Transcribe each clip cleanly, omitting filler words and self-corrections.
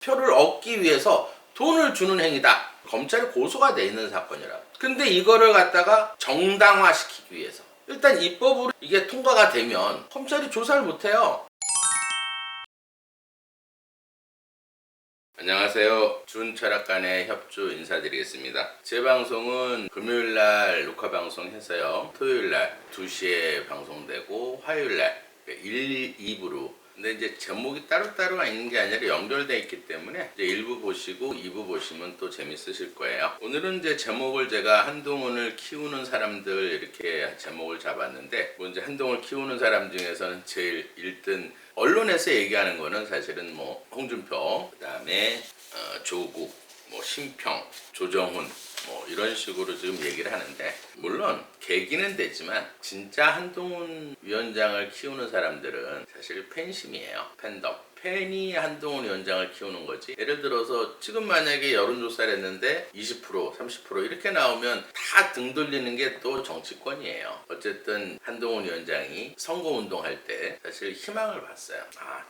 표를 얻기 위해서 돈을 주는 행위다. 검찰에 고소가 돼 있는 사건이라. 근데 이거를 갖다가 정당화시키기 위해서 일단 입법으로 이게 통과가 되면 검찰이 조사를 못해요. 안녕하세요. 준철학관의 협조 인사드리겠습니다. 제 방송은 금요일날 녹화 방송해서요, 토요일날 2시에 방송되고 화요일날 1, 2부로. 근데 이제 제목이 따로따로가 있는 게 아니라 연결되어 있기 때문에 이제 1부 보시고 2부 보시면 또 재밌으실 거예요. 오늘은 이제 제목을 제가 한동훈을 키우는 사람들 이렇게 제목을 잡았는데, 뭐 이제 한동훈을 키우는 사람 중에서는 제일 1등 언론에서 얘기하는 거는 사실은 뭐 홍준표, 그다음에 조국, 뭐 심평, 조정훈 뭐 이런 식으로 지금 얘기를 하는데, 물론 계기는 되지만 진짜 한동훈 위원장을 키우는 사람들은 사실 팬심이에요. 팬덤. 팬이 한동훈 위원장을 키우는 거지. 예를 들어서 지금 만약에 여론조사를 했는데 20%, 30% 이렇게 나오면 다 등 돌리는 게 또 정치권이에요. 어쨌든 한동훈 위원장이 선거운동할 때 사실 희망을 봤어요.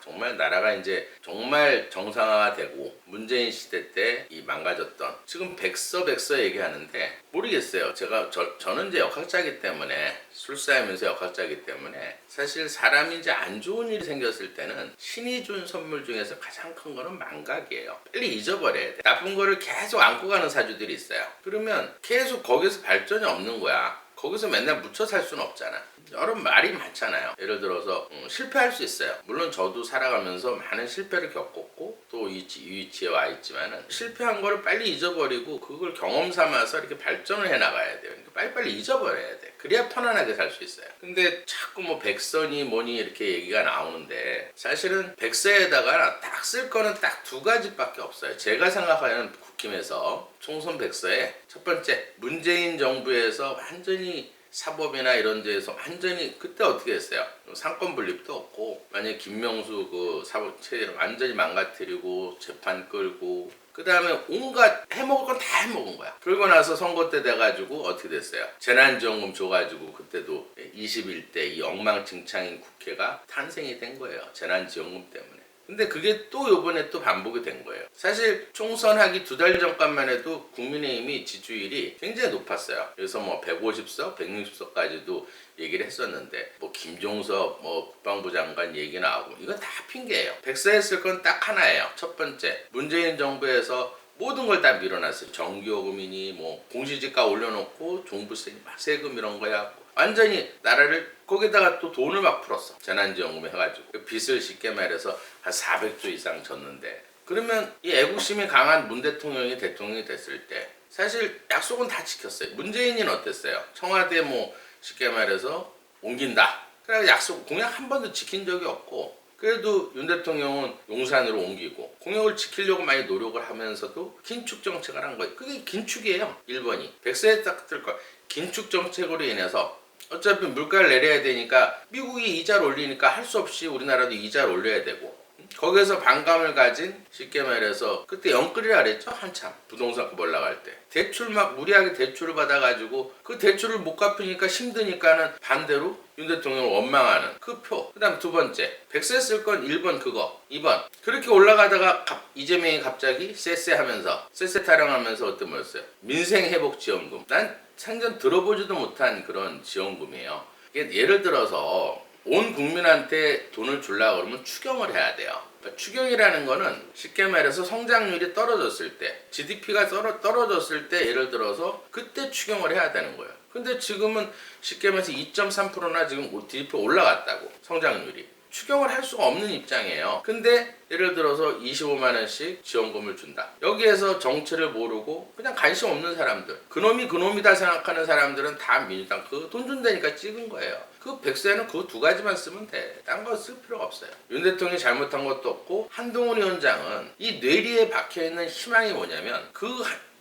정말 나라가 이제 정말 정상화가 되고, 문재인 시대 때 이 망가졌던, 지금 백서 얘기하는데 모르겠어요. 저는 이제 역학자이기 때문에, 술사하면서 역학자이기 때문에 사실 사람이 이제 안 좋은 일이 생겼을 때는 신이 준 선물 중에서 가장 큰 거는 망각이에요. 빨리 잊어버려야 돼. 나쁜 거를 계속 안고 가는 사주들이 있어요. 그러면 계속 거기서 발전이 없는 거야. 거기서 맨날 묻혀 살 수는 없잖아. 여러 말이 많잖아요. 예를 들어서 실패할 수 있어요. 물론 저도 살아가면서 많은 실패를 겪었고 또 이 위치에 와 있지만은, 실패한 거를 빨리 잊어버리고 그걸 경험 삼아서 이렇게 발전을 해 나가야 돼요. 그러니까 빨리빨리 잊어버려야 돼. 그래야 편안하게 살 수 있어요. 근데 자꾸 뭐 백선이 뭐니 이렇게 얘기가 나오는데, 사실은 백서에다가 딱 쓸 거는 딱 2가지밖에 없어요. 제가 생각하는 국힘에서 총선 백서에 첫 번째, 문재인 정부에서 완전히 사법이나 이런 데에서 완전히, 그때 어떻게 했어요? 상권 분립도 없고, 만약에 김명수 그 사법 체제를 완전히 망가뜨리고 재판 끌고, 그 다음에 온갖 해먹을 건 다 해먹은 거야. 그러고 나서 선거 때 돼가지고 어떻게 됐어요? 재난지원금 줘가지고 그때도 21대 이 엉망진창인 국회가 탄생이 된 거예요. 재난지원금 때문에. 근데 그게 또 요번에 또 반복이 된 거예요. 사실 총선하기 2달 전까지만 해도 국민의힘이 지지율이 굉장히 높았어요. 그래서 뭐 150석, 160석까지도 얘기를 했었는데, 뭐 김종석 뭐 국방부 장관 얘기 나오고, 이건 다 핑계예요. 백서했을 건 딱 하나예요. 첫 번째, 문재인 정부에서 모든 걸 다 밀어놨어요. 전기요금이니 뭐 공시지가 올려놓고 종부세, 세금 이런 거야. 완전히 나라를, 거기다가 또 돈을 막 풀었어. 재난지원금 해가지고 빚을 쉽게 말해서 한 400조 이상 졌는데, 그러면 이 애국심이 강한 문 대통령이 대통령이 됐을 때 사실 약속은 다 지켰어요. 문재인은 어땠어요? 청와대 뭐 쉽게 말해서 옮긴다, 그래 약속 공약 한 번도 지킨 적이 없고, 그래도 윤 대통령은 용산으로 옮기고 공약을 지키려고 많이 노력을 하면서도 긴축 정책을 한 거예요. 그게 긴축이에요. 1번이 백서에 딱 뜰 거예요. 긴축 정책으로 인해서 어차피 물가를 내려야 되니까, 미국이 이자를 올리니까 할 수 없이 우리나라도 이자를 올려야 되고, 거기에서 반감을 가진, 쉽게 말해서 그때 영끌이라 그랬죠. 한참 부동산 올라갈 때 대출 막 무리하게 대출을 받아가지고 그 대출을 못 갚으니까 힘드니까는 반대로 윤 대통령을 원망하는 그 표. 그 다음 2번째, 백세 쓸 건 1번 그거, 2번 그렇게 올라가다가 이재명이 갑자기 쎄쎄하면서 쎄쎄 타령하면서 어떤 뭐였어요? 민생회복지원금. 난 생전 들어보지도 못한 그런 지원금이에요. 이게 예를 들어서 온 국민한테 돈을 주려고 그러면 추경을 해야 돼요. 그러니까 추경이라는 거는 쉽게 말해서 성장률이 떨어졌을 때, GDP가 떨어졌을 때 예를 들어서 그때 추경을 해야 되는 거예요. 근데 지금은 쉽게 말해서 2.3%나 지금 GDP 올라갔다고, 성장률이. 추경을 할 수가 없는 입장이에요. 근데 예를 들어서 25만 원씩 지원금을 준다. 여기에서 정체를 모르고 그냥 관심 없는 사람들, 그놈이 그놈이다 생각하는 사람들은 다 민주당 그 돈 준다니까 찍은 거예요. 그 백세는 그 2가지만 쓰면 돼. 딴 거 쓸 필요가 없어요. 윤 대통령이 잘못한 것도 없고, 한동훈 위원장은 이 뇌리에 박혀있는 희망이 뭐냐면, 그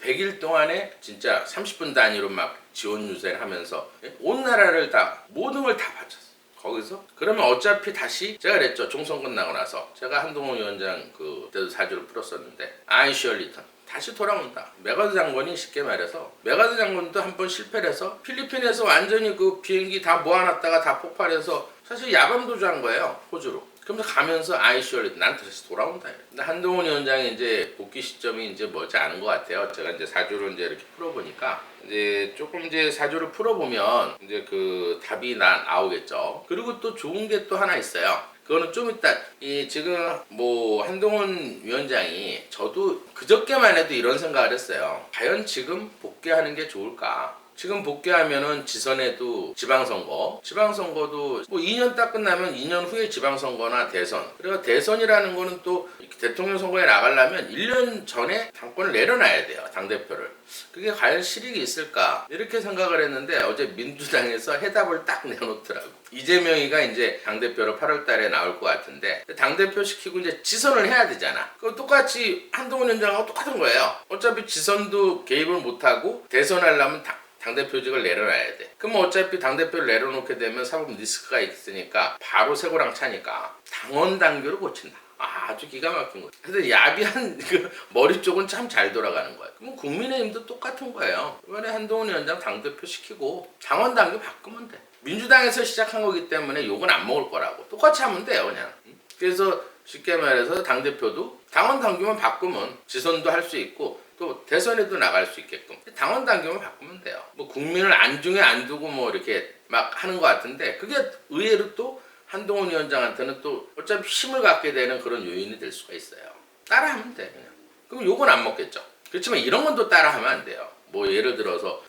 100일 동안에 진짜 30분 단위로 막 지원 유세를 하면서 온 나라를 다, 모든 걸 다 바쳤어. 거기서 그러면 어차피 다시, 제가 그랬죠. 총선 끝나고 나서 제가 한동훈 위원장 그때도 사주를 풀었었는데, I shall return, 다시 돌아온다. 메가드 장관이 쉽게 말해서, 메가드 장관도 한 번 실패를 해서 필리핀에서 완전히 그 비행기 다 모아놨다가 다 폭발해서 사실 야밤 도주한 거예요. 호주로. 그러면서 가면서 아이쇼를 난 다시 돌아온다. 근데 한동훈 위원장이 이제 복귀 시점이 이제 멀지 않은 것 같아요. 제가 이제 사주를 이제 이렇게 풀어보니까 이제 조금 이제 사주를 풀어보면 이제 그 답이 나오겠죠. 그리고 또 좋은 게 또 하나 있어요. 그거는 좀 이따 이 지금 뭐 한동훈 위원장이 저도 그저께만 해도 이런 생각을 했어요. 과연 지금 복귀하는 게 좋을까? 지금 복귀하면은 지선에도 지방선거도 뭐 2년 딱 끝나면 2년 후에 지방선거나 대선. 그리고 대선이라는 거는 또 대통령 선거에 나가려면 1년 전에 당권을 내려놔야 돼요. 당대표를. 그게 과연 실익이 있을까? 이렇게 생각을 했는데 어제 민주당에서 해답을 딱 내놓더라고. 이재명이가 이제 당대표로 8월 달에 나올 것 같은데 당대표 시키고 이제 지선을 해야 되잖아. 그럼 똑같이 한동훈 위원장하고 똑같은 거예요. 어차피 지선도 개입을 못하고 대선하려면 당대표직을 내려놔야 돼. 그럼 어차피 당대표를 내려놓게 되면 사법 리스크가 있으니까 바로 새고랑 차니까 당원 당규를 고친다. 아주 기가 막힌 거죠. 그래서 야비한 그 머리 쪽은 참 잘 돌아가는 거예요. 그럼 국민의힘도 똑같은 거예요. 이번에 한동훈 위원장 당대표 시키고 당원 당규 바꾸면 돼. 민주당에서 시작한 거기 때문에 욕은 안 먹을 거라고. 똑같이 하면 돼요, 그냥. 그래서 쉽게 말해서 당대표도 당원 당규만 바꾸면 지선도 할 수 있고 또 대선에도 나갈 수 있게끔 당원 당규만 바꾸면 돼요. 뭐 국민을 안중에 안 두고 뭐 이렇게 막 하는 것 같은데 그게 의외로 또 한동훈 위원장한테는 또 어차피 힘을 갖게 되는 그런 요인이 될 수가 있어요. 따라하면 돼 그냥. 그럼 욕은 안 먹겠죠. 그렇지만 이런 건 또 따라하면 안 돼요. 뭐 예를 들어서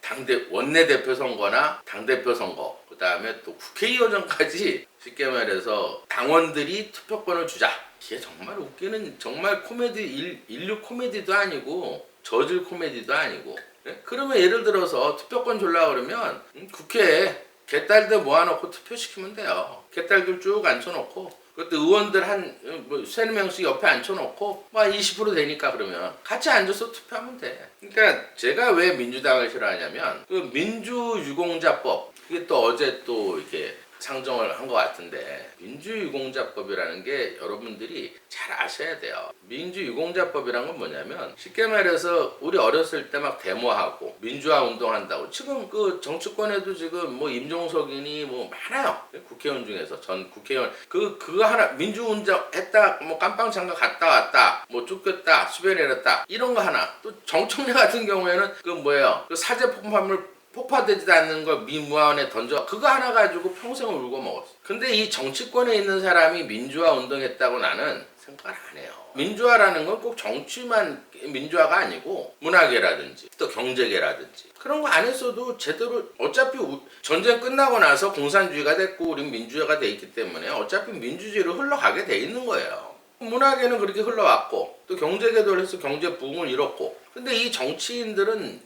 원내대표 선거나 당대표 선거 그 다음에 또 국회의원전까지 쉽게 말해서 당원들이 투표권을 주자. 이게 정말 웃기는 정말 코미디 인류 코미디도 아니고 저질 코미디도 아니고. 그러면 예를 들어서 투표권 주려고 그러면 국회에 개딸들 모아놓고 투표시키면 돼요. 개딸들 쭉 앉혀놓고 그것도 의원들 한 세네 명씩 옆에 앉혀놓고 막 20% 되니까 그러면 같이 앉아서 투표하면 돼. 그러니까 제가 왜 민주당을 싫어하냐면 그 민주유공자법 그게 또 어제 또 이렇게 상정을 한 것 같은데 민주유공자법이라는 게 여러분들이 잘 아셔야 돼요. 민주유공자법이란 건 뭐냐면 쉽게 말해서 우리 어렸을 때 막 데모하고 민주화 운동한다고 지금 그 정치권에도 지금 뭐 임종석이니 뭐 많아요. 국회의원 중에서 전 국회의원 그거 하나 민주운동 했다 뭐 깜빵장가 갔다 왔다 뭐 쫓겼다 수변해렸다 이런 거 하나 또 정청래 같은 경우에는 그 뭐예요 그 사제 폭파되지도 않는 걸 미무화원에 던져 그거 하나 가지고 평생을 울고 먹었어. 근데 이 정치권에 있는 사람이 민주화 운동했다고 나는 생각을 안 해요. 민주화라는 건 꼭 정치만 민주화가 아니고 문화계라든지 또 경제계라든지 그런 거 안 했어도 제대로 어차피 전쟁 끝나고 나서 공산주의가 됐고 우린 민주화가 돼 있기 때문에 어차피 민주주의로 흘러가게 돼 있는 거예요. 문화계는 그렇게 흘러왔고 또 경제계도 그래서 경제 부흥을 이뤘고 근데 이 정치인들은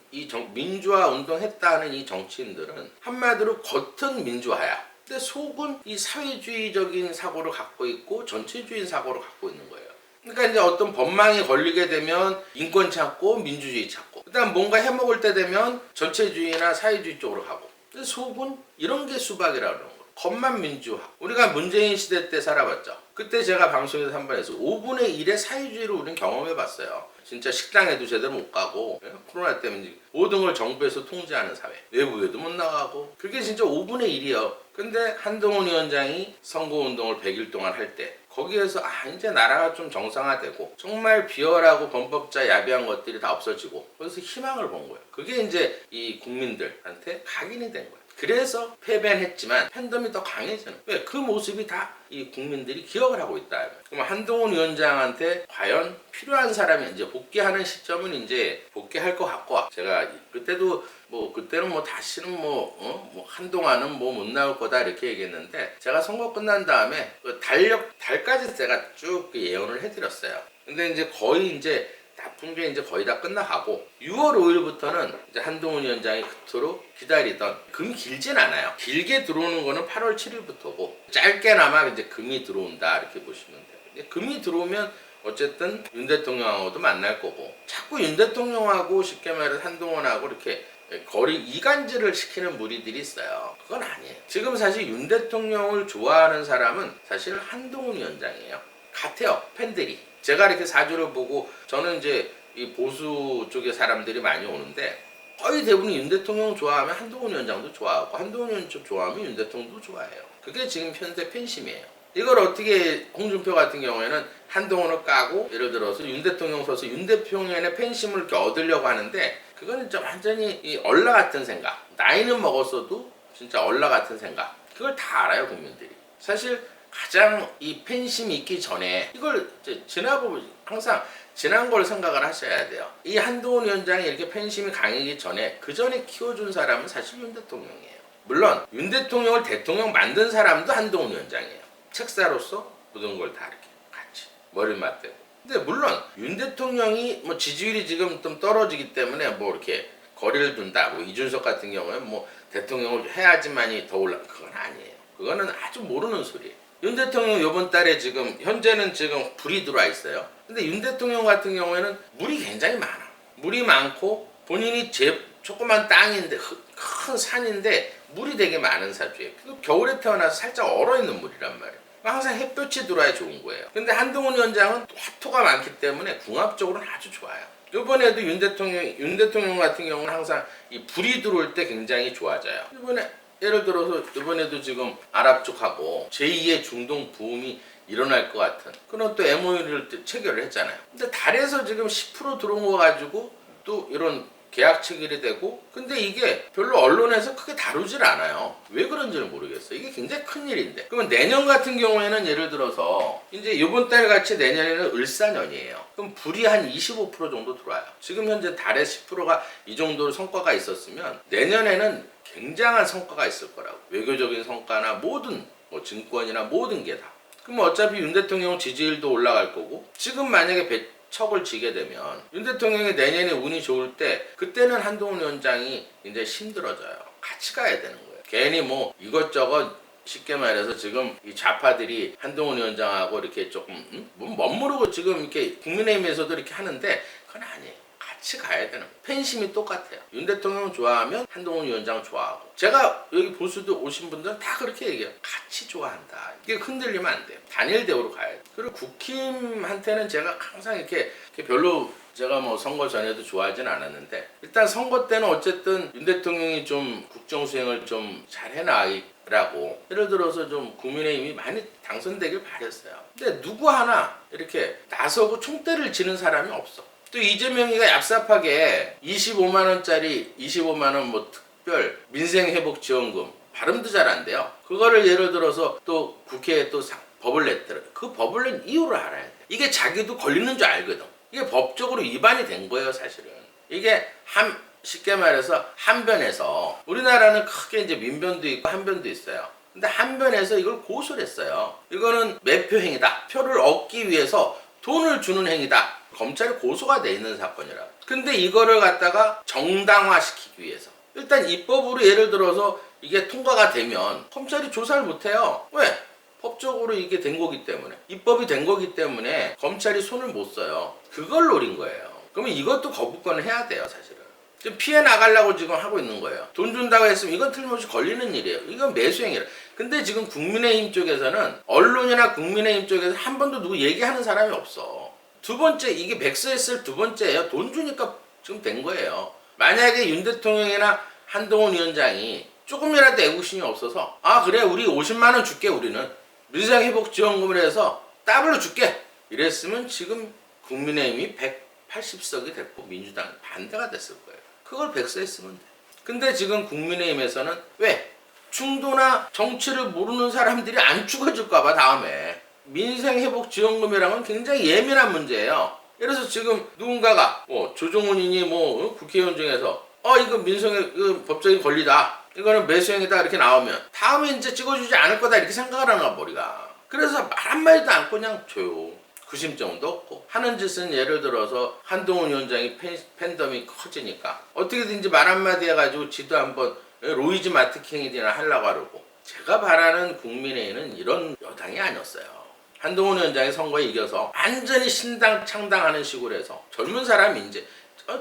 민주화 운동했다는 이 정치인들은 한마디로 겉은 민주화야. 근데 속은 이 사회주의적인 사고를 갖고 있고 전체주의 사고를 갖고 있는 거예요. 그러니까 이제 어떤 법망이 걸리게 되면 인권 찾고 민주주의 찾고 그다음 뭔가 해먹을 때 되면 전체주의나 사회주의 쪽으로 가고 근데 속은 이런 게 수박이라고 그러는 거예요. 겉만 민주화. 우리가 문재인 시대 때 살아봤죠. 그때 제가 방송에서 한 번 해서 5분의 1의 사회주의를 우리는 경험해봤어요. 진짜 식당에도 제대로 못 가고 코로나 때문에 모든 걸 정부에서 통제하는 사회. 외부에도 못 나가고 그게 진짜 5분의 1이요. 근데 한동훈 위원장이 선거운동을 100일 동안 할 때 거기에서 이제 나라가 좀 정상화되고 정말 비열하고 범법자 야비한 것들이 다 없어지고 거기서 희망을 본 거예요. 그게 이제 이 국민들한테 각인이 된 거예요. 그래서 패배는 했지만 팬덤이 더 강해지는. 왜? 그 모습이 다 이 국민들이 기억을 하고 있다. 그럼 한동훈 위원장한테 과연 필요한 사람이 이제 복귀하는 시점은 이제 복귀할 것 같고 제가 그때도 그때는 다시는 한동안은 못 나올 거다 이렇게 얘기했는데 제가 선거 끝난 다음에 달까지 제가 쭉 예언을 해드렸어요. 근데 이제 거의 나쁜 게 이제 거의 다 끝나가고 6월 5일부터는 이제 한동훈 위원장이 그토록 기다리던 금이 길진 않아요. 길게 들어오는 거는 8월 7일부터고 짧게나마 이제 금이 들어온다 이렇게 보시면 돼요. 금이 들어오면 어쨌든 윤 대통령하고도 만날 거고 자꾸 윤 대통령하고 쉽게 말해서 한동훈하고 이렇게 거리 이간질을 시키는 무리들이 있어요. 그건 아니에요. 지금 사실 윤 대통령을 좋아하는 사람은 사실 한동훈 위원장이에요. 같아요. 팬들이. 제가 이렇게 사주를 보고 저는 이제 이 보수 쪽의 사람들이 많이 오는데 거의 대부분 윤 대통령 좋아하면 한동훈 위원장도 좋아하고 한동훈 위원장 좋아하면 윤 대통령도 좋아해요. 그게 지금 현재 팬심이에요. 이걸 어떻게 홍준표 같은 경우에는 한동훈을 까고 예를 들어서 윤 대통령 서서 윤 대통령의 팬심을 이렇게 얻으려고 하는데 그거는 진짜 완전히 이 얼라 같은 생각. 나이는 먹었어도 진짜 얼라 같은 생각. 그걸 다 알아요 국민들이. 사실 가장 이 팬심이 있기 전에 이걸 지나보고 항상 지난 걸 생각을 하셔야 돼요. 이 한동훈 위원장이 이렇게 팬심이 강하기 전에 그 전에 키워준 사람은 사실 윤 대통령이에요. 물론 윤 대통령을 대통령 만든 사람도 한동훈 위원장이에요. 책사로서 모든 걸 다 이렇게 같이 머리를 맞대고. 근데 물론 윤 대통령이 뭐 지지율이 지금 좀 떨어지기 때문에 뭐 이렇게 거리를 둔다. 뭐 이준석 같은 경우는 뭐 대통령을 해야지만이 더 올라. 그건 아니에요. 그거는 아주 모르는 소리예요. 윤 대통령 이번 달에 지금 현재는 지금 불이 들어와 있어요. 근데 윤 대통령 같은 경우에는 물이 굉장히 많아. 물이 많고 본인이 조그만 땅인데 큰 산인데 물이 되게 많은 사주예요. 겨울에 태어나서 살짝 얼어있는 물이란 말이에요. 항상 햇볕이 들어야 좋은 거예요. 근데 한동훈 위원장은 화토가 많기 때문에 궁합적으로는 아주 좋아요. 이번에도 윤 대통령 같은 경우는 항상 이 불이 들어올 때 굉장히 좋아져요. 이번에 예를 들어서 이번에도 지금 아랍 쪽하고 제2의 중동 부흥이 일어날 것 같은 그런 또 MOU를 체결을 했잖아요. 근데 달에서 지금 10% 들어온 거 가지고 또 이런 계약 체결이 되고 근데 이게 별로 언론에서 크게 다루질 않아요. 왜 그런지는 모르겠어요. 이게 굉장히 큰 일인데. 그러면 내년 같은 경우에는 예를 들어서 이제 이번 달 같이 내년에는 을사년이에요. 그럼 불이 한 25% 정도 들어와요. 지금 현재 달에 10%가 이 정도로 성과가 있었으면 내년에는 굉장한 성과가 있을 거라고. 외교적인 성과나 모든 뭐 증권이나 모든 게 다. 그럼 어차피 윤 대통령 지지율도 올라갈 거고 지금 만약에 척을 지게 되면 윤 대통령이 내년에 운이 좋을 때 그때는 한동훈 위원장이 이제 힘들어져요. 같이 가야 되는 거예요. 괜히 뭐 이것저것 쉽게 말해서 지금 이 좌파들이 한동훈 위원장하고 이렇게 조금 멋모르고 지금 이렇게 국민의힘에서도 이렇게 하는데 그건 아니에요. 같이 가야 되는 거예요. 팬심이 똑같아요. 윤 대통령 좋아하면 한동훈 위원장 좋아하고 제가 여기 보수도 오신 분들은 다 그렇게 얘기해요. 같이 좋아한다. 이게 흔들리면 안 돼요. 단일 대우로 가야 돼요. 그리고 국힘한테는 제가 항상 이렇게 별로 제가 뭐 선거 전에도 좋아하진 않았는데 일단 선거 때는 어쨌든 윤 대통령이 좀 국정수행을 좀 잘 해나가라고 예를 들어서 좀 국민의힘이 많이 당선되길 바랬어요. 근데 누구 하나 이렇게 나서고 총대를 지는 사람이 없어. 또 이재명이가 얍삽하게 25만원짜리 25만원 뭐 특별 민생회복지원금 발음도 잘 안 돼요. 그거를 예를 들어서 또 국회에 또 법을 냈더라고요. 그 법을 낸 이유를 알아야 돼. 이게 자기도 걸리는 줄 알거든. 이게 법적으로 위반이 된 거예요 사실은. 이게 쉽게 말해서 한변에서 우리나라는 크게 이제 민변도 있고 한변도 있어요. 근데 한변에서 이걸 고소를 했어요. 이거는 매표 행위다. 표를 얻기 위해서 돈을 주는 행위다. 검찰에 고소가 돼 있는 사건이라. 근데 이거를 갖다가 정당화시키기 위해서 일단 입법으로 예를 들어서 이게 통과가 되면 검찰이 조사를 못해요. 왜? 법적으로 이게 된 거기 때문에 입법이 된 거기 때문에 검찰이 손을 못 써요. 그걸 노린 거예요. 그러면 이것도 거부권을 해야 돼요 사실은. 지금 피해 나가려고 지금 하고 있는 거예요. 돈 준다고 했으면 이건 틀림없이 걸리는 일이에요. 이건 매수행위라. 근데 지금 국민의힘 쪽에서는 언론이나 국민의힘 쪽에서 한 번도 누구 얘기하는 사람이 없어. 두 번째 이게 백서했을 두 번째예요. 돈 주니까 지금 된 거예요. 만약에 윤 대통령이나 한동훈 위원장이 조금이라도 애국심이 없어서 아 그래 우리 50만 원 줄게 우리는 민생회복지원금을 해서 더블로 줄게 이랬으면 지금 국민의힘이 180석이 됐고 민주당 반대가 됐을 거예요. 그걸 백서했으면 돼. 근데 지금 국민의힘에서는 왜? 중도나 정치를 모르는 사람들이 안 죽어질까봐 다음에 민생회복지원금이라는 건 굉장히 예민한 문제예요. 그래서 지금 누군가가 조정훈이니 국회의원 중에서 이거 민생의 법적인 권리다. 이거는 매수행위다 이렇게 나오면 다음에 이제 찍어주지 않을 거다 이렇게 생각을 하는 거야 머리가. 그래서 말 한마디도 않고 그냥 줘요. 구심점도 없고 하는 짓은 예를 들어서 한동훈 위원장이 팬덤이 커지니까 어떻게든지 말 한마디 해가지고 지도 한번 로이즈 마트킹이나 하려고 하려고. 제가 바라는 국민의힘은 이런 여당이 아니었어요. 한동훈 위원장이 선거에 이겨서 완전히 신당 창당하는 식으로 해서 젊은 사람이 이제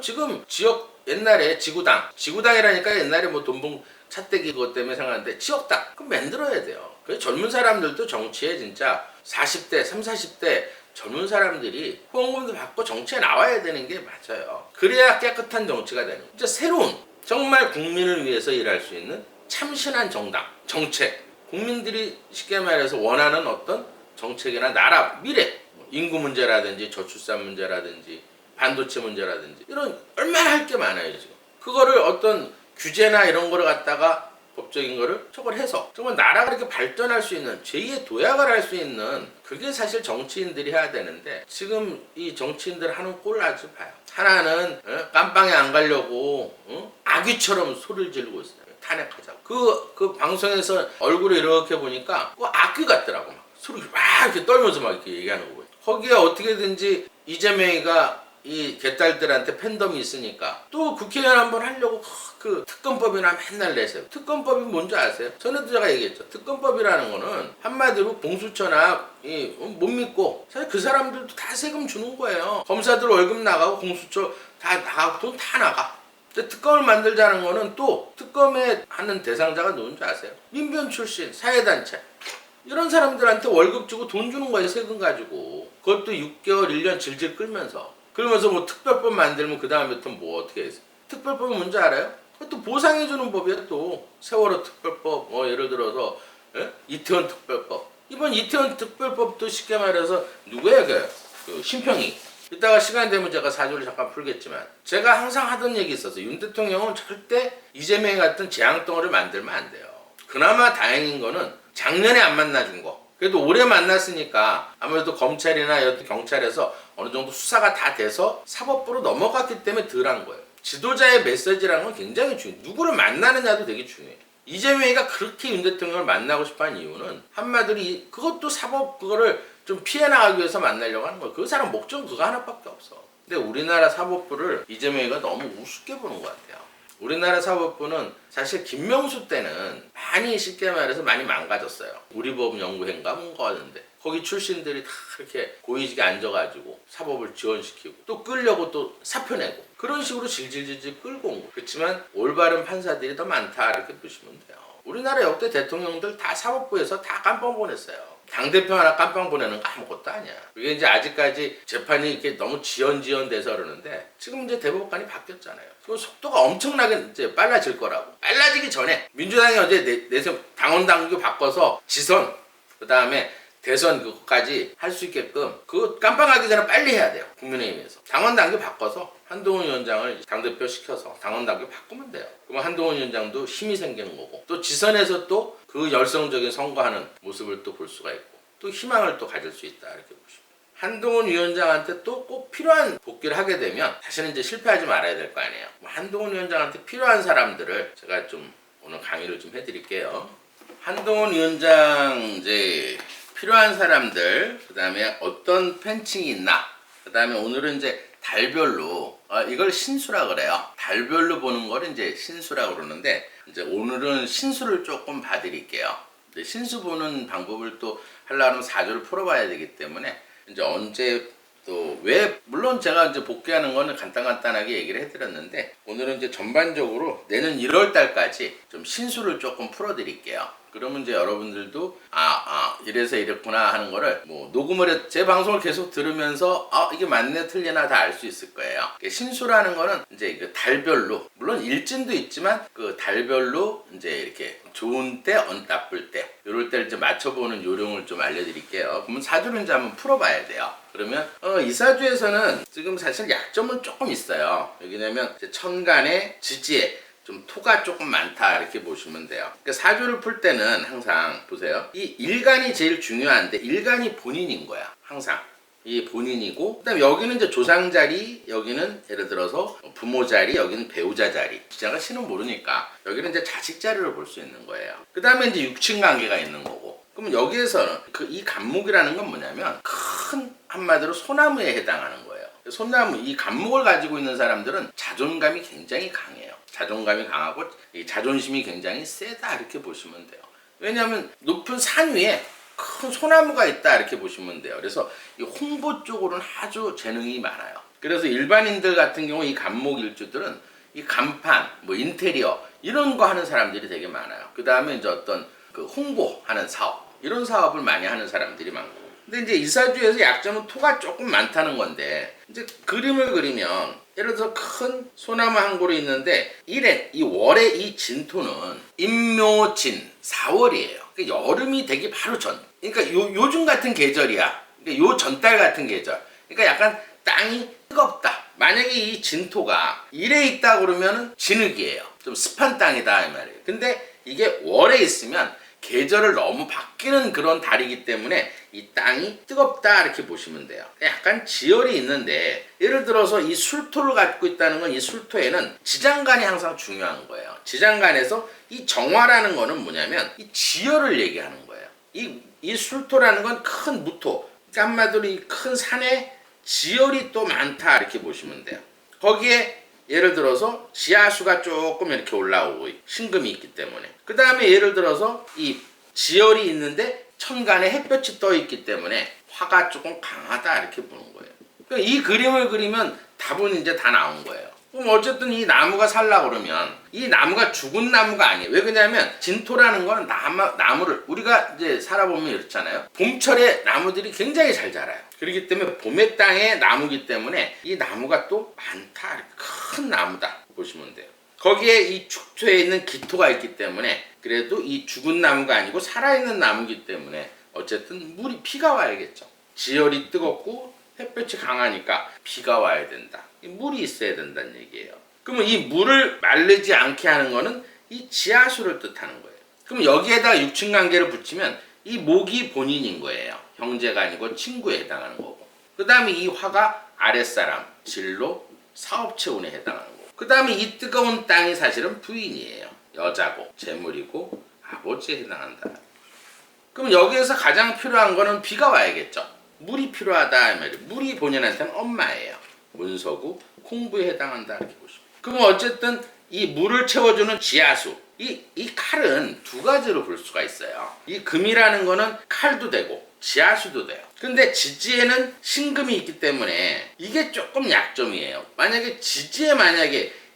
지금 지역 옛날에 지구당이라니까 옛날에 돈봉 차떼기 그것 때문에 생각하는데 지역당 그럼 만들어야 돼요. 그래서 젊은 사람들도 정치에 진짜 40대 30, 40대 젊은 사람들이 후원금도 받고 정치에 나와야 되는 게 맞아요. 그래야 깨끗한 정치가 되는 거예요. 진짜 새로운 정말 국민을 위해서 일할 수 있는 참신한 정당 정책 국민들이 쉽게 말해서 원하는 어떤 정책이나 나라 미래, 인구 문제라든지 저출산 문제라든지 반도체 문제라든지 이런 얼마나 할 게 많아요 지금. 그거를 어떤 규제나 이런 거를 갖다가 법적인 거를 저걸 해서 정말 나라가 이렇게 발전할 수 있는 제2의 도약을 할 수 있는 그게 사실 정치인들이 해야 되는데 지금 이 정치인들 하는 꼴을 아주 봐요. 하나는 깜빵에 안 가려고 아귀처럼 소리를 지르고 있어요. 탄핵하자고. 그 방송에서 얼굴을 이렇게 보니까 그 아귀 같더라고. 막 소리 막 이렇게 떨면서 막 이렇게 얘기하는 거 보여. 거기에 어떻게든지 이재명이가 이 개딸들한테 팬덤이 있으니까 또 국회의원 한번 하려고 그 특검법이나 맨날 내세요. 특검법이 뭔지 아세요? 전에도 제가 얘기했죠. 특검법이라는 거는 한마디로 공수처나 못 믿고 사실 그 사람들도 다 세금 주는 거예요. 검사들 월급 나가고 공수처 다 나가고 돈 다 나가. 근데 특검을 만들자는 거는 또 특검에 하는 대상자가 누군지 아세요? 민변 출신 사회단체 이런 사람들한테 월급 주고 돈 주는 거예요. 세금 가지고. 그것도 6개월 1년 질질 끌면서 그러면서 뭐 특별법 만들면 그 다음부터 뭐 어떻게 해서 특별법이 뭔지 알아요? 그것도 보상해주는 법이에요. 또 세월호 특별법 예를 들어서 이태원 특별법 이번 이태원 특별법도 쉽게 말해서 누구야 그 심평이 이따가 시간 되면 제가 사주를 잠깐 풀겠지만 제가 항상 하던 얘기 있어서 윤 대통령은 절대 이재명 같은 재앙덩어리를 만들면 안 돼요. 그나마 다행인 거는 작년에 안 만나준 거 그래도 올해 만났으니까 아무래도 검찰이나 경찰에서 어느 정도 수사가 다 돼서 사법부로 넘어갔기 때문에 덜한 거예요. 지도자의 메시지라는 건 굉장히 중요해요. 누구를 만나느냐도 되게 중요해요. 이재명이가 그렇게 윤 대통령을 만나고 싶어하는 이유는 한마디로 그것도 사법 그거를 좀 피해 나가기 위해서 만나려고 하는 거예요. 그 사람 목적은 그거 하나밖에 없어. 근데 우리나라 사법부를 이재명이가 너무 우습게 보는 것 같아요. 우리나라 사법부는 사실 김명수 때는 많이 쉽게 말해서 많이 망가졌어요. 우리법 연구회인가 뭔가 하는데 거기 출신들이 다 이렇게 고위직에 앉아가지고 사법을 지원시키고 또 끌려고 또 사표 내고 그런 식으로 질질질질 끌고 온 거. 그렇지만 올바른 판사들이 더 많다 이렇게 보시면 돼요. 우리나라 역대 대통령들 다 사법부에서 다 깜빵 보냈어요. 당대표 하나 깜빵 보내는 거 아무것도 아니야. 이게 이제 아직까지 재판이 이렇게 너무 지연돼서 그러는데 지금 이제 대법관이 바뀌었잖아요. 그 속도가 엄청나게 이제 빨라질 거라고. 빨라지기 전에 민주당이 어제 내세 당원 당규 바꿔서 지선 그 다음에 대선 그것까지 할 수 있게끔 그거 깜빵하기 전에 빨리 해야 돼요. 국민의힘에서 당원 당규 바꿔서 한동훈 위원장을 당대표 시켜서 당원 당규 바꾸면 돼요. 그러면 한동훈 위원장도 힘이 생기는 거고 또 지선에서 또 그 열성적인 선거하는 모습을 또 볼 수가 있고 또 희망을 또 가질 수 있다 이렇게 보시면 한동훈 위원장한테 또 꼭 필요한 복귀를 하게 되면 다시는 이제 실패하지 말아야 될 거 아니에요. 한동훈 위원장한테 필요한 사람들을 제가 좀 오늘 강의를 좀 해드릴게요. 한동훈 위원장 이제 필요한 사람들 그 다음에 어떤 팬층이 있나 그 다음에 오늘은 이제 달별로 이걸 신수라 그래요. 달별로 보는 걸 이제 신수라 그러는데 이제 오늘은 신수를 조금 봐드릴게요. 신수 보는 방법을 또 하려면 사주를 풀어봐야 되기 때문에 이제 언제 또 왜 물론 제가 이제 복귀하는 거는 간단하게 얘기를 해드렸는데 오늘은 이제 전반적으로 내년 1월 달까지 좀 신수를 조금 풀어드릴게요. 그러면 이제 여러분들도 이래서 이랬구나 하는 거를 뭐 녹음을 제 방송을 계속 들으면서 이게 맞네 틀리나 다 알 수 있을 거예요. 신수라는 거는 이제 그 달별로 물론 일진도 있지만 그 달별로 이제 이렇게 좋은 때, 나쁠 때 이럴 때를 이제 맞춰보는 요령을 좀 알려드릴게요. 그러면 사주를 이제 한번 풀어봐야 돼요. 그러면 이 사주에서는 지금 사실 약점은 조금 있어요. 왜냐면 천간에 지지에 좀 토가 조금 많다 이렇게 보시면 돼요. 그러니까 사주를 풀 때는 항상 보세요. 이 일간이 제일 중요한데 일간이 본인인 거야. 항상 이 본인이고 그다음에 여기는 이제 조상 자리, 여기는 예를 들어서 부모 자리, 여기는 배우자 자리. 제가 신은 모르니까 여기는 이제 자식 자리를 볼 수 있는 거예요. 그다음에 이제 육친 관계가 있는 거고. 그럼 여기에서는 이 간목이라는 건 뭐냐면 큰 한마디로 소나무에 해당하는 거예요. 소나무 이 간목을 가지고 있는 사람들은 자존감이 굉장히 강해요. 자존감이 강하고 이 자존심이 굉장히 세다 이렇게 보시면 돼요. 왜냐하면 높은 산 위에 큰 소나무가 있다 이렇게 보시면 돼요. 그래서 이 홍보 쪽으로는 아주 재능이 많아요. 그래서 일반인들 같은 경우 이 간목 일주들은 이 간판, 뭐 인테리어 이런 거 하는 사람들이 되게 많아요. 그 다음에 이제 어떤 그 홍보하는 사업 이런 사업을 많이 하는 사람들이 많고. 근데 이제 이사주에서 약점은 토가 조금 많다는 건데 이제 그림을 그리면 예를 들어서 큰 소나무 한 그루 있는데 이 월의 이 진토는 임묘진 4월이에요. 그러니까 여름이 되기 바로 전. 그러니까 요즘 같은 계절이야. 그러니까 요 전달 같은 계절. 그러니까 약간 땅이 뜨겁다. 만약에 이 진토가 일에 있다 그러면은 진흙이에요. 좀 습한 땅이다 이 말이에요. 근데 이게 월에 있으면 계절을 너무 바뀌는 그런 달이기 때문에 이 땅이 뜨겁다 이렇게 보시면 돼요. 약간 지열이 있는데 예를 들어서 이 술토를 갖고 있다는 건 이 술토에는 지장간이 항상 중요한 거예요. 지장간에서 이 정화라는 거는 뭐냐면 이 지열을 얘기하는 거예요. 이 술토라는 건 큰 무토, 그러니까 한마디로 이 큰 산에 지열이 또 많다 이렇게 보시면 돼요. 거기에 예를 들어서 지하수가 조금 이렇게 올라오고 신금이 있기 때문에 그 다음에 예를 들어서 이 지열이 있는데 천간에 햇볕이 떠 있기 때문에 화가 조금 강하다 이렇게 보는 거예요. 그러니까 이 그림을 그리면 답은 이제 다 나온 거예요. 그럼 어쨌든 이 나무가 살라 그러면 이 나무가 죽은 나무가 아니에요. 왜 그러냐면 진토라는 거는 나무를 우리가 이제 살아보면 이렇잖아요. 봄철에 나무들이 굉장히 잘 자라요. 그렇기 때문에 봄의 땅의 나무기 때문에 이 나무가 또 많다. 큰 나무다 보시면 돼요. 거기에 이 축토에 있는 기토가 있기 때문에 그래도 이 죽은 나무가 아니고 살아있는 나무기 때문에 어쨌든 비가 와야겠죠. 지열이 뜨겁고 햇볕이 강하니까 비가 와야 된다. 물이 있어야 된다는 얘기예요. 그러면 이 물을 마르지 않게 하는 거는 이 지하수를 뜻하는 거예요. 그럼 여기에다가 육친관계를 붙이면 이 목이 본인인 거예요. 형제가 아니고 친구에 해당하는 거고. 그 다음에 이 화가 아랫사람, 진로, 사업체운에 해당하는 거고. 그 다음에 이 뜨거운 땅이 사실은 부인이에요. 여자고, 재물이고, 아버지에 해당한다. 그럼 여기에서 가장 필요한 거는 비가 와야겠죠. 물이 필요하다 이 말이에요. 물이 본인한테는 엄마예요. 문서구, 콩부에 해당한다 이렇게 보시면. 그럼 어쨌든 이 물을 채워주는 지하수. 이 칼은 두 가지로 볼 수가 있어요. 이 금이라는 거는 칼도 되고 지하수도 돼요. 근데 지지에는 신금이 있기 때문에 이게 조금 약점이에요. 만약에 지지에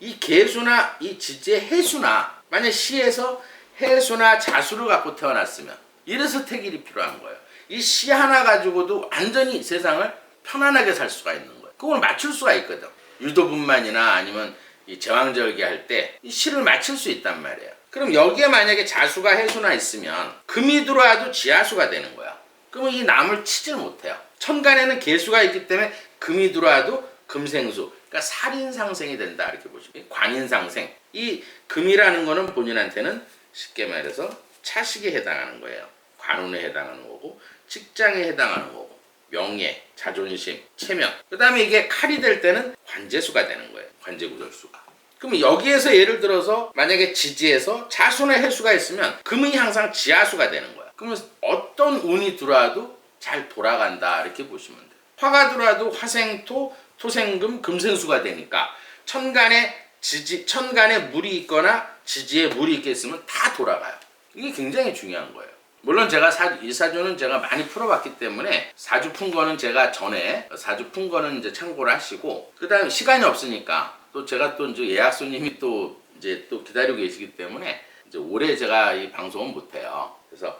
이 개수나 이 지지의 해수나 만약 시에서 해수나 자수를 갖고 태어났으면 이래서 태길이 필요한 거예요. 이 시 하나 가지고도 완전히 세상을 편안하게 살 수가 있는 거예요. 그걸 맞출 수가 있거든. 유도분만이나 아니면 이 제왕절개 할 때 이 시를 맞출 수 있단 말이에요. 그럼 여기에 만약에 자수가 해수나 있으면 금이 들어와도 지하수가 되는 거야. 그러면 이 남을 치질 못해요. 천간에는 개수가 있기 때문에 금이 들어와도 금생수, 그러니까 살인상생이 된다 이렇게 보시면 관인상생. 이 금이라는 거는 본인한테는 쉽게 말해서 차식에 해당하는 거예요. 관운에 해당하는 거고 직장에 해당하는 거고 명예, 자존심, 체면. 그 다음에 이게 칼이 될 때는 관제수가 되는 거예요. 관제구절수가. 그럼 여기에서 예를 들어서 만약에 지지에서 자수나 해수가 있으면 금이 항상 지하수가 되는 거야. 그러면 어떤 운이 들어와도 잘 돌아간다 이렇게 보시면 돼요. 화가 들어와도 화생토, 토생금, 금생수가 되니까 천간에 물이 있거나 지지에 물이 있겠으면 다 돌아가요. 이게 굉장히 중요한 거예요. 물론 제가 이 사주는 제가 많이 풀어봤기 때문에 사주 푼 거는 제가 전에 사주 푼 거는 이제 참고를 하시고 그 다음에 시간이 없으니까 또 제가 또 이제 예약 손님이 또 기다리고 계시기 때문에 이제 올해 제가 이 방송은 못해요. 그래서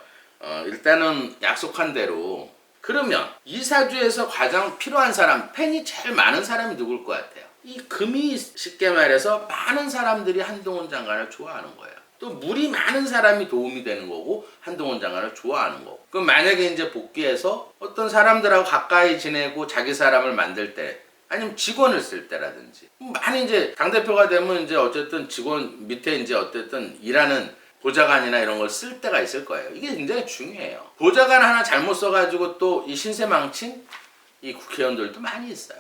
일단은 약속한 대로 그러면 이 사주에서 가장 필요한 사람, 팬이 제일 많은 사람이 누굴 것 같아요? 이 금이 쉽게 말해서 많은 사람들이 한동훈 장관을 좋아하는 거예요. 또 물이 많은 사람이 도움이 되는 거고 한동훈 장관을 좋아하는 거고. 그럼 만약에 이제 복귀해서 어떤 사람들하고 가까이 지내고 자기 사람을 만들 때 아니면 직원을 쓸 때라든지 많이 이제 당대표가 되면 이제 어쨌든 직원 밑에 이제 어쨌든 일하는 보좌관이나 이런 걸 쓸 때가 있을 거예요. 이게 굉장히 중요해요. 보좌관 하나 잘못 써가지고 또 이 신세 망친 이 국회의원들도 많이 있어요.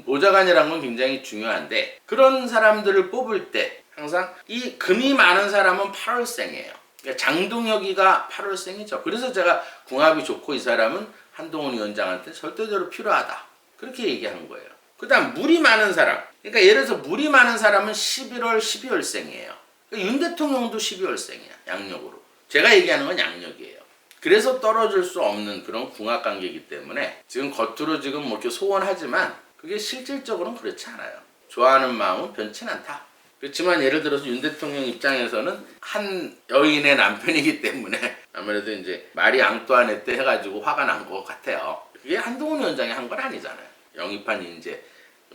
보좌관이란 건 굉장히 중요한데 그런 사람들을 뽑을 때 항상 이 금이 많은 사람은 8월생이에요. 그러니까 장동혁이가 8월생이죠. 그래서 제가 궁합이 좋고 이 사람은 한동훈 위원장한테 절대적으로 필요하다. 그렇게 얘기하는 거예요. 그 다음 물이 많은 사람. 그러니까 예를 들어서 물이 많은 사람은 11월, 12월생이에요. 그러니까 윤 대통령도 12월생이야. 양력으로. 제가 얘기하는 건 양력이에요. 그래서 떨어질 수 없는 그런 궁합관계이기 때문에 지금 겉으로 지금 뭐 이렇게 소원하지만 그게 실질적으로는 그렇지 않아요. 좋아하는 마음은 변치 않다. 그렇지만 예를 들어서 윤 대통령 입장에서는 한 여인의 남편이기 때문에 아무래도 이제 마리 앙뚜아네 때 해가지고 화가 난 것 같아요. 그게 한동훈 위원장이 한 건 아니잖아요. 영입한 인재.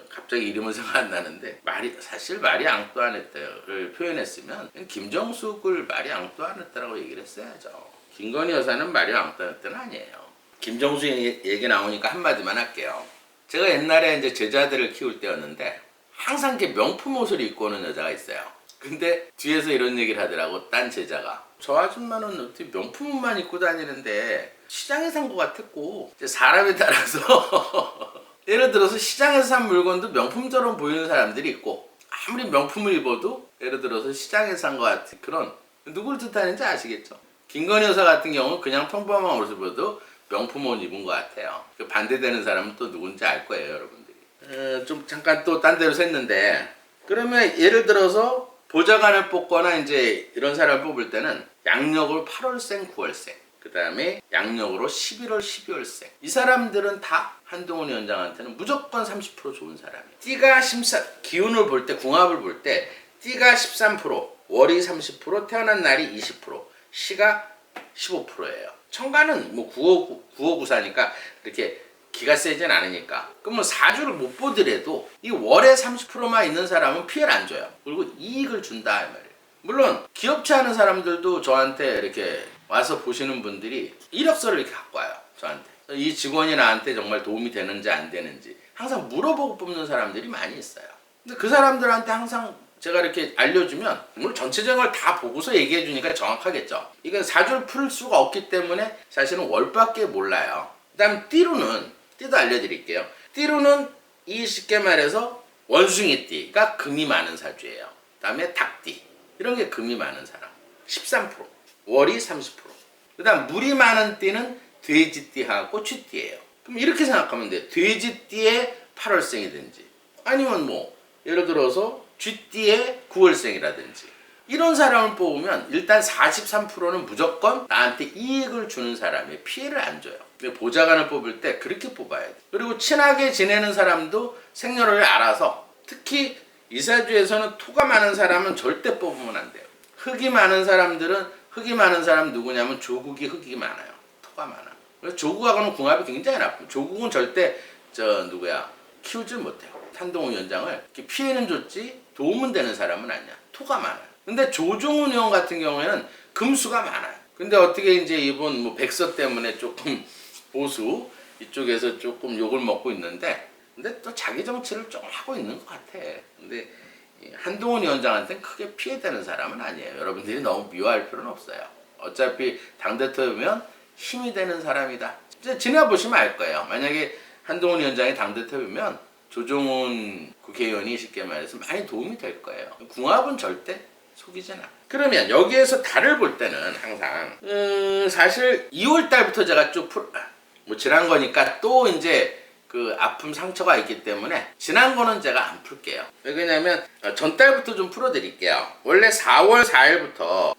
갑자기 이름은 생각 안 나는데 사실 마리 앙뚜아네 때를 표현했으면 김정숙을 마리 앙뚜아네 때라고 얘기를 했어야죠. 김건희 여사는 말이 왕따 때는 아니에요. 김정수 얘기 나오니까 한마디만 할게요. 제가 옛날에 이제 제자들을 키울 때였는데 항상 이렇게 명품 옷을 입고 오는 여자가 있어요. 근데 뒤에서 이런 얘기를 하더라고. 딴 제자가 저 아줌마는 어떻게 명품 옷만 입고 다니는데 시장에 산 것 같았고, 이제 사람에 따라서 예를 들어서 시장에서 산 물건도 명품처럼 보이는 사람들이 있고, 아무리 명품을 입어도 예를 들어서 시장에서 산 것 같은 그런, 누구를 뜻하는지 아시겠죠? 김건희 여사 같은 경우는 그냥 평범한 옷을 입어도 명품 옷 입은 것 같아요. 반대되는 사람은 또 누군지 알 거예요, 여러분들이. 좀 잠깐 또 딴 데로 샜는데, 그러면 예를 들어서 보좌관을 뽑거나 이제 이런 사람을 뽑을 때는 양력으로 8월생, 9월생, 그 다음에 양력으로 11월, 12월생. 이 사람들은 다 한동훈 위원장한테는 무조건 30% 좋은 사람이에요. 띠가 기운을 볼 때, 궁합을 볼 때 띠가 13%, 월이 30%, 태어난 날이 20%, 시가 15%예요. 천간은 뭐 9호9사니까 그렇게 기가 세진 않으니까. 그러면 사주를 못 보더라도 이 월에 30%만 있는 사람은 피해를 안 줘요. 그리고 이익을 준다 이 말이에요. 물론 기업체 하는 사람들도 저한테 이렇게 와서 보시는 분들이 이력서를 이렇게 갖고 와요. 저한테. 이 직원이 나한테 정말 도움이 되는지 안 되는지 항상 물어보고 뽑는 사람들이 많이 있어요. 근데 그 사람들한테 항상 제가 이렇게 알려주면, 물론 전체적인 걸 다 보고서 얘기해 주니까 정확하겠죠. 이건 사주를 풀 수가 없기 때문에 사실은 월밖에 몰라요. 그 다음 띠도 알려드릴게요. 띠로는 이 쉽게 말해서 원숭이 띠가 금이 많은 사주예요. 그 다음에 닭띠, 이런 게 금이 많은 사람 13%, 월이 30%. 그 다음 물이 많은 띠는 돼지띠하고 쥐띠예요. 그럼 이렇게 생각하면 돼요. 돼지띠의 8월생이든지 아니면 뭐 예를 들어서 쥐띠의 9월생이라든지 이런 사람을 뽑으면 일단 43%는 무조건 나한테 이익을 주는 사람이 피해를 안 줘요. 보좌관을 뽑을 때 그렇게 뽑아야 돼. 그리고 친하게 지내는 사람도 생년월일 알아서, 특히 이사주에서는 토가 많은 사람은 절대 뽑으면 안 돼요. 흙이 많은 사람 누구냐면 조국이 흙이 많아요. 토가 많아. 그래서 조국하고는 궁합이 굉장히 나쁘고, 조국은 절대 키우질 못해요. 한동훈 위원장을 이렇게 피해는 줬지 도움은 되는 사람은 아니야. 토가 많아요. 근데 조종훈 의원 같은 경우에는 금수가 많아요. 근데 어떻게 이제 이번 뭐 백서 때문에 조금 보수 이쪽에서 조금 욕을 먹고 있는데, 근데 또 자기 정치를 좀 하고 있는 것 같아. 근데 한동훈 위원장한테는 크게 피해되는 사람은 아니에요. 여러분들이 너무 미워할 필요는 없어요. 어차피 당대표면 힘이 되는 사람이다. 이제 지나보시면 알 거예요. 만약에 한동훈 위원장이 당대표면 조종훈 국회의원이 쉽게 말해서 많이 도움이 될 거예요. 궁합은 절대 속이진 않아. 그러면 여기에서 달을 볼 때는 항상 사실 2월 달부터 제가 쭉 지난 거니까 또 이제 그 아픔 상처가 있기 때문에 지난 거는 제가 안 풀게요. 왜냐면 전달부터 좀 풀어드릴게요. 원래 4월 4일부터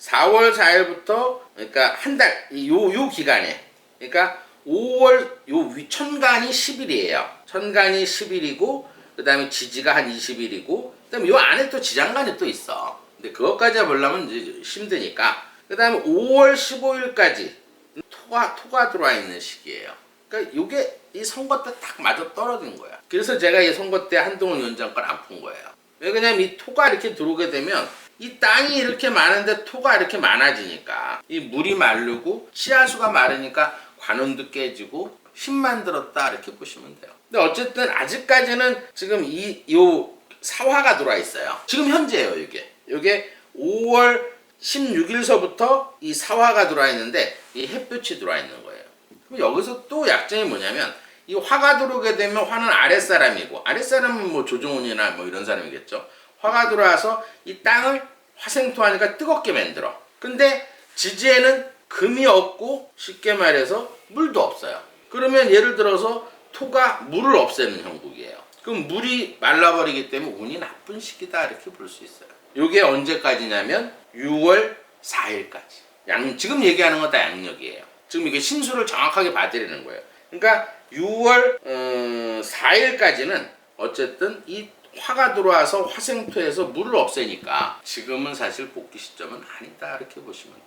그러니까 한 달 요 기간에, 그러니까 5월 천간이 10일이에요. 천간이 10일이고 그 다음에 지지가 한 20일이고 그 다음에 요 안에 또 지장간이 또 있어. 근데 그것까지 보려면 이제 힘드니까 그 다음에 5월 15일까지 토가 들어와 있는 시기예요. 그러니까 요게 이 선거 때 딱 맞아 떨어진 거야. 그래서 제가 이 선거 때 한동훈 위원장 걸 안 푼 거예요. 왜냐면 이 토가 이렇게 들어오게 되면 이 땅이 이렇게 많은데 토가 이렇게 많아지니까 이 물이 마르고 씨앗수가 마르니까 관운도 깨지고 힘만 들었다 이렇게 보시면 돼요. 근데 어쨌든 아직까지는 지금 요 사화가 들어와 있어요. 지금 현재예요. 이게 5월 16일서부터 이 사화가 들어와 있는데 이 햇볕이 들어와 있는 거예요. 그럼 여기서 또 약점이 뭐냐면 이 화가 들어오게 되면 화는 아랫사람이고, 아랫사람은 뭐 조종훈이나 뭐 이런 사람이겠죠. 화가 들어와서 이 땅을 화생토하니까 뜨겁게 만들어. 근데 지지에는 금이 없고 쉽게 말해서 물도 없어요. 그러면 예를 들어서 토가 물을 없애는 형국이에요. 그럼 물이 말라버리기 때문에 운이 나쁜 시기다 이렇게 볼 수 있어요. 이게 언제까지냐면 6월 4일까지. 지금 얘기하는 건 다 양력이에요. 지금 이게 신수를 정확하게 봐드리는 거예요. 그러니까 6월 4일까지는 어쨌든 이 화가 들어와서 화생토에서 물을 없애니까 지금은 사실 복귀 시점은 아니다 이렇게 보시면 돼요.